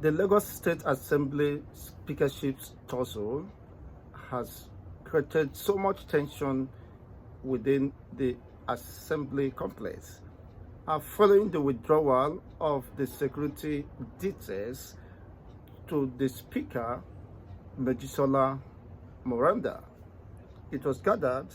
The Lagos State Assembly Speakership's tussle has created so much tension within the Assembly complex. Following the withdrawal of the security details to the Speaker, Mojisola Moranda, it was gathered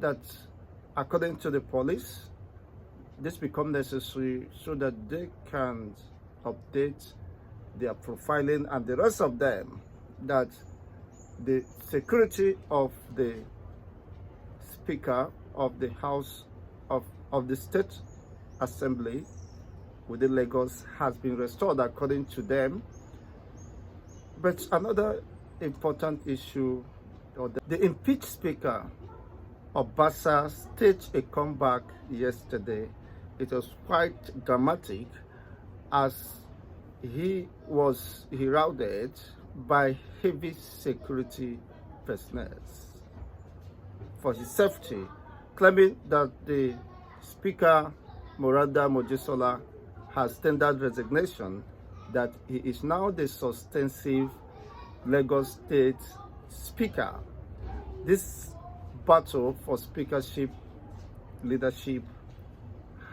that, according to the police, this become necessary so that they can update their profiling and the rest of them, that the security of the Speaker of the House of the State Assembly within Lagos has been restored, according to them. But another important issue, the impeached Speaker Obasa staged a comeback yesterday. It was quite dramatic as he was heralded by heavy security personnel for his safety, claiming that the Speaker Moranda Mojisola has tendered resignation, that he is now the substantive Lagos State Speaker. This battle for speakership leadership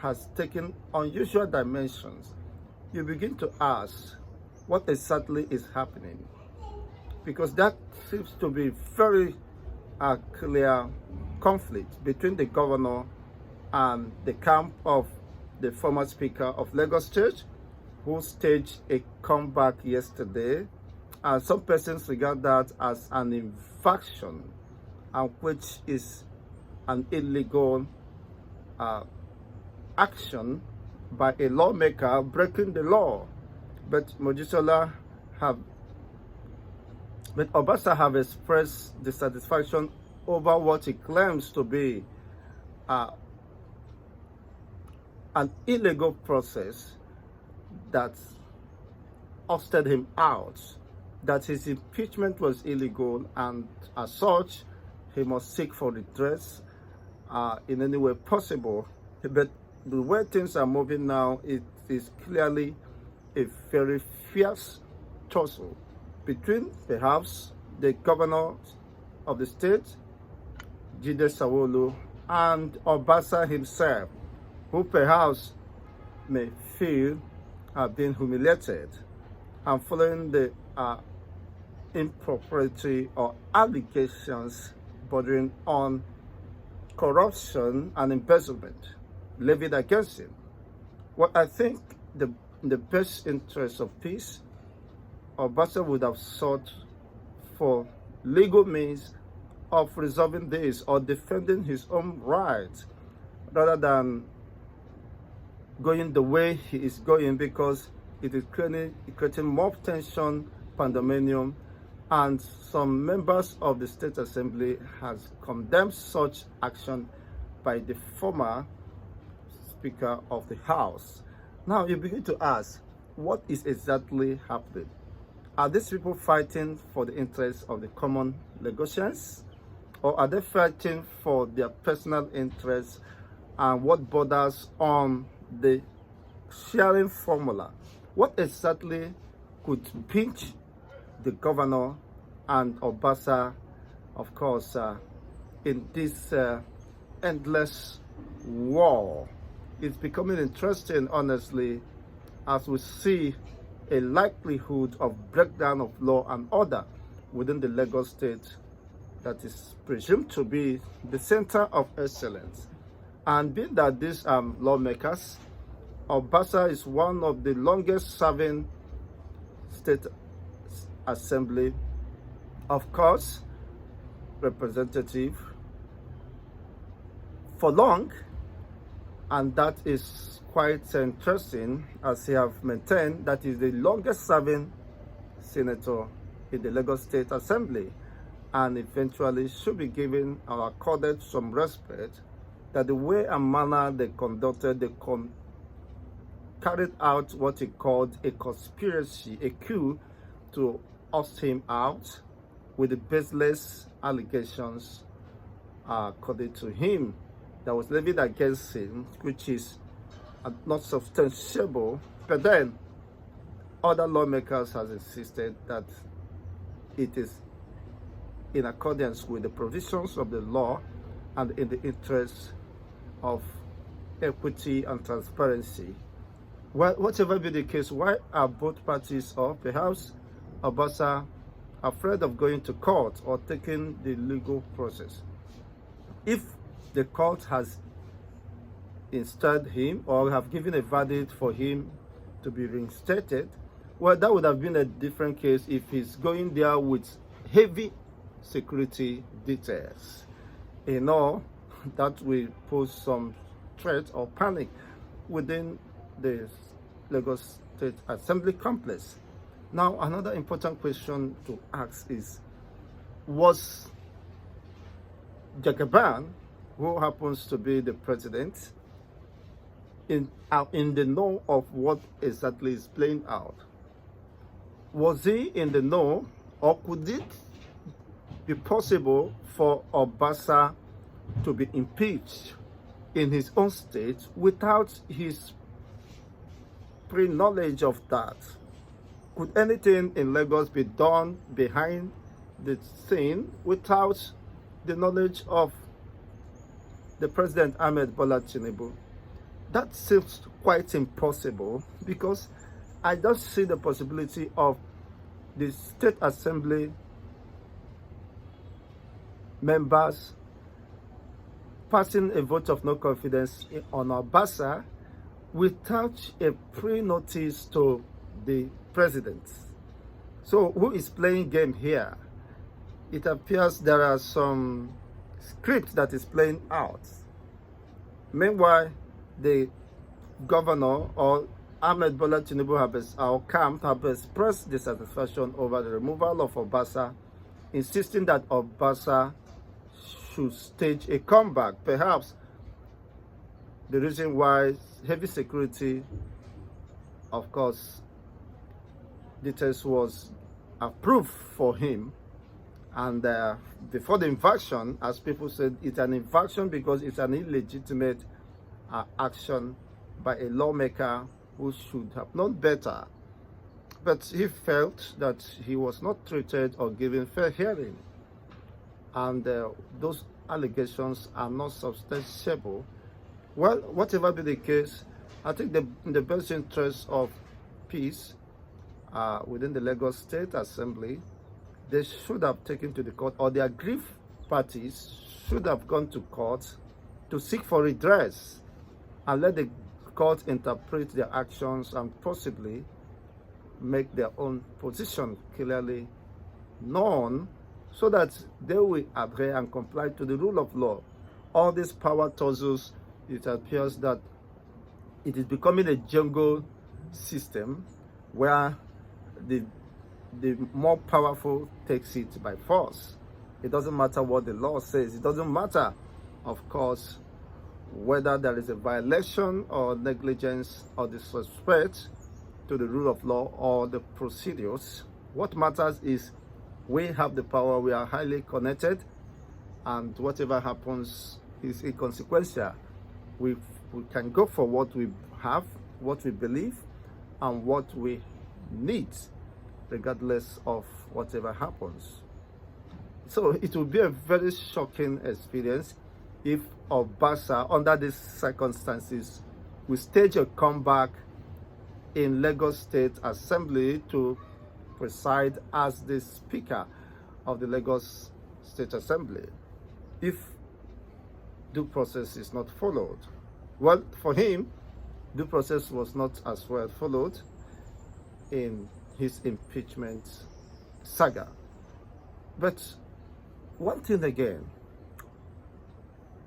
has taken unusual dimensions. You begin to ask what exactly is happening, because that seems to be very clear conflict between the governor and the camp of the former Speaker of Lagos State, who staged a comeback yesterday, and some persons regard that as an infraction, and which is an illegal action by a lawmaker breaking the law. But Obasa have expressed dissatisfaction over what he claims to be an illegal process that ousted him out, that his impeachment was illegal, and as such, he must seek for redress in any way possible. But the way things are moving now, it is clearly a very fierce tussle between perhaps the governor of the state, Jide Sanwo-Olu, and Obasa himself, who perhaps may feel being humiliated and following the impropriety or allegations bordering on corruption and embezzlement levied against him. What I think the best interest of peace, Obasa would have sought for legal means of resolving this or defending his own rights, rather than going the way he is going, because it is creating more tension, pandemonium, and some members of the State Assembly has condemned such action by the former Speaker of the House. Now you begin to ask, what is exactly happening? Are these people fighting for the interests of the common Lagosians, or are they fighting for their personal interests and what borders on the sharing formula? What exactly could pinch the governor and Obasa, of course, in this endless war? It's becoming interesting, honestly, as we see a likelihood of breakdown of law and order within the Lagos State that is presumed to be the center of excellence. And being that these lawmakers, Obasa is one of the longest serving State Assembly, of course, representative for long, and that is quite interesting, as he have maintained that is the longest serving senator in the Lagos State Assembly, and eventually should be given or accorded some respect that the way and manner they conducted, carried out what he called a conspiracy, a coup to oust him out with the baseless allegations, according to him, that was levied against him, which is not substantiable. But then other lawmakers has insisted that it is in accordance with the provisions of the law and in the interest of equity and transparency. Well, whatever be the case, why are both parties, or perhaps Obasa, afraid of going to court or taking the legal process? If the court has installed him or have given a verdict for him to be reinstated, well, that would have been a different case if he's going there with heavy security details. In all, that will pose some threat or panic within the Lagos State Assembly complex. Now, another important question to ask is, was Jagaban, who happens to be the president, in the know of what exactly is playing out? Was he in the know, or could it be possible for Obasa to be impeached in his own state without his pre-knowledge of that? Could anything in Lagos be done behind the scene without the knowledge of the President Ahmed Bola Tinubu? That seems quite impossible, because I just see the possibility of the State Assembly members passing a vote of no confidence on Obasa without a pre-notice to the president. So who is playing game here? It appears there are some script that is playing out. Meanwhile, the governor, or Ahmed Bola Tinubu, our camp, have expressed dissatisfaction over the removal of Obasa, insisting that Obasa should stage a comeback. Perhaps the reason why heavy security, of course, details was approved for him. And before the invasion, as people said, it's an invasion because it's an illegitimate action by a lawmaker who should have known better. But he felt that he was not treated or given fair hearing. And those allegations are not substantiable. Well, whatever be the case, I think in the best interest of peace within the Lagos State Assembly, they should have taken to the court, or the aggrieved parties should have gone to court to seek for redress and let the court interpret their actions and possibly make their own position clearly known, so that they will adhere and comply to the rule of law. All these power tussles, it appears that it is becoming a jungle system where the more powerful takes it by force. It doesn't matter what the law says. It doesn't matter, of course, whether there is a violation or negligence or disrespect to the rule of law or the procedures. What matters is we have the power, we are highly connected, and whatever happens is inconsequential. We can go for what we have, what we believe, and what we need, regardless of whatever happens. So it will be a very shocking experience if Obasa, under these circumstances, will stage a comeback in Lagos State Assembly to preside as the Speaker of the Lagos State Assembly, if due process is not followed. Well, for him, due process was not as well followed in his impeachment saga. But one thing again,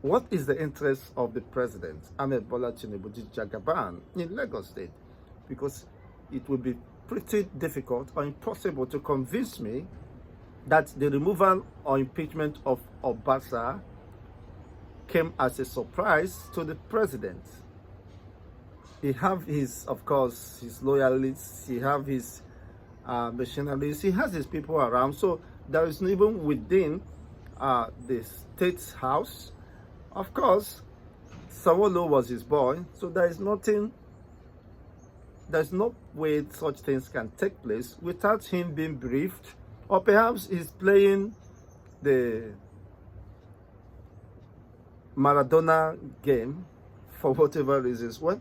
what is the interest of the president, Ahmed Bola Tinubu, the Jagaban, in Lagos State? Because it will be pretty difficult or impossible to convince me that the removal or impeachment of Obasa came as a surprise to the president. He have his, of course, his loyalists, he have his mercenaries, he has his people around. So there is even within the State House, of course, Sanwo-Olu was his boy, so there is nothing there's no way such things can take place without him being briefed, or perhaps he's playing the Maradona game for whatever reasons. Well,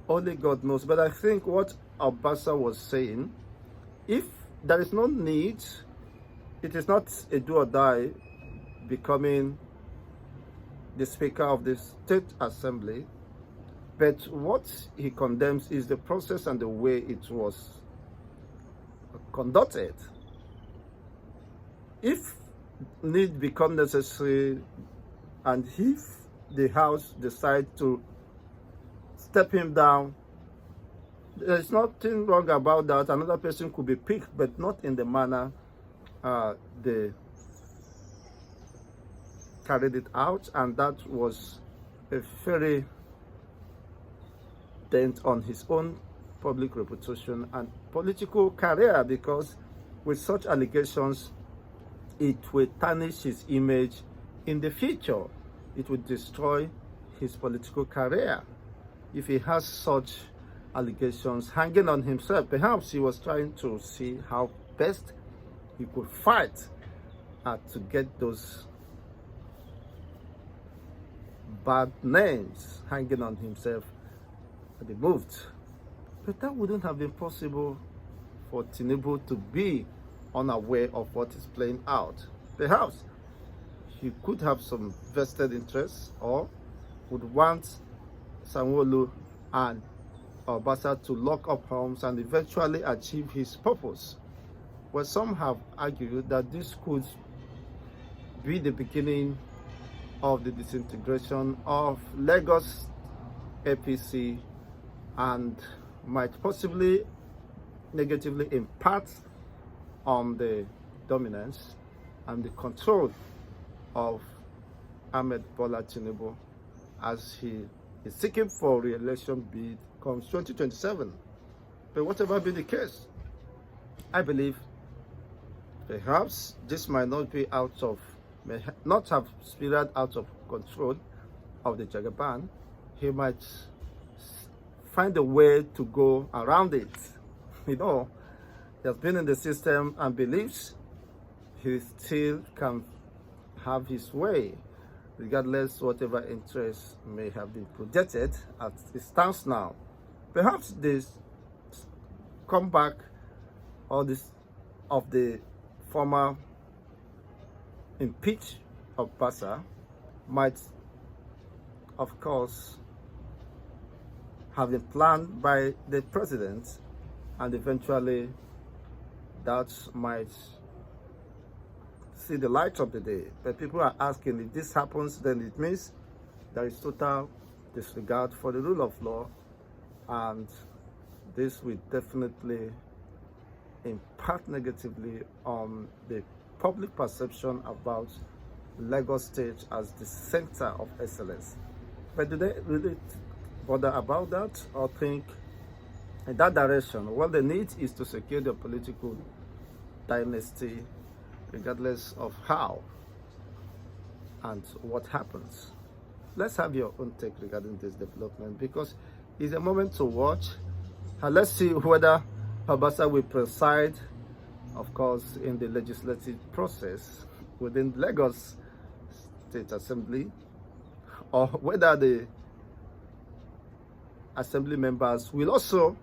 only God knows. But I think what Obasa was saying, if there is no need, it is not a do or die becoming the Speaker of the State Assembly, but what he condemns is the process and the way it was conducted. If need become necessary, and if the House decide to step him down, there's nothing wrong about that. Another person could be picked, but not in the manner they carried it out, and that was a very dent on his own public reputation and political career, because with such allegations, it will tarnish his image in the future. It would destroy his political career. If he has such allegations hanging on himself, perhaps he was trying to see how best he could fight to get those bad names hanging on himself removed. But that wouldn't have been possible for Tinubu to be unaware of what is playing out. Perhaps he could have some vested interests, or would want Sanwo-Olu and Obasa to lock up homes and eventually achieve his purpose. Well, some have argued that this could be the beginning of the disintegration of Lagos APC and might possibly negatively impact on the dominance and the control of Ahmed Bola Tinubu as he is seeking for re-election bid comes 2027. But whatever be the case, I believe perhaps this might not be may not have spiraled out of control of the Jagaban. He might find a way to go around it. You know, he has been in the system and believes he still can have his way, regardless whatever interests may have been projected as it stands now. Perhaps this comeback or this of the former impeached Obasa might, of course, have been planned by the president, and eventually that might see the light of the day. But people are asking, if this happens, then it means there is total disregard for the rule of law, and this will definitely impact negatively on the public perception about Lagos State as the center of excellence. But do they really bother about that or think in that direction? What they need is to secure the political dynasty regardless of how and what happens. Let's have your own take regarding this development, because it's a moment to watch, and let's see whether Obasa will preside, of course, in the legislative process within Lagos State Assembly, or whether the assembly members will also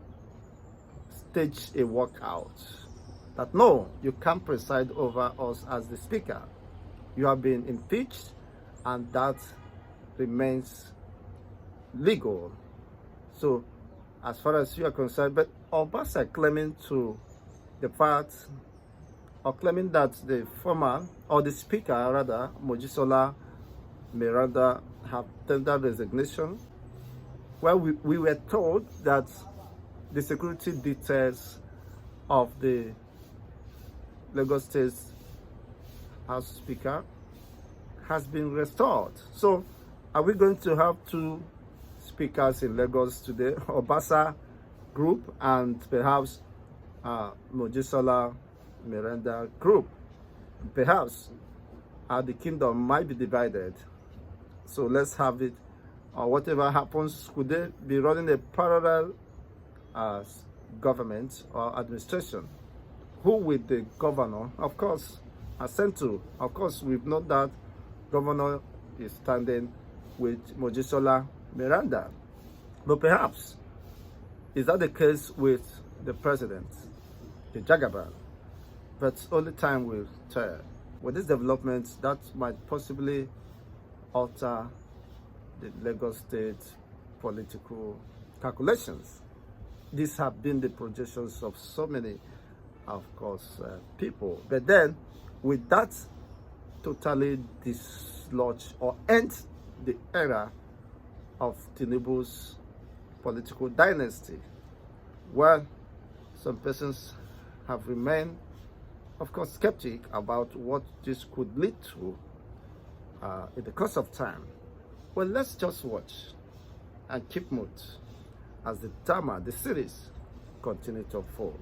stage a walkout that no, you can't preside over us as the speaker. You have been impeached, and that remains legal. So as far as you are concerned, but Obasa claiming to the fact, or claiming that the former, or the speaker rather, Mojisola may rather have tendered resignation. Well, we were told that the security details of the Lagos State House Speaker has been restored. So are we going to have two speakers in Lagos today, Obasa group and perhaps Mojisola Miranda group? Perhaps the kingdom might be divided. So let's have it, or whatever happens, could they be running a parallel government or administration. Who with the governor, of course, assent to. Of course, we've known that governor is standing with Mojisola Miranda. But perhaps, is that the case with the president, the Jagaban? But only time will tell. With these developments, that might possibly alter the Lagos State political calculations. These have been the projections of so many, of course, people. But then, with that totally dislodge or end the era of Tinubu's political dynasty, well, some persons have remained, of course, skeptic about what this could lead to in the course of time. Well, let's just watch and keep mood as the drama, the series, continue to unfold.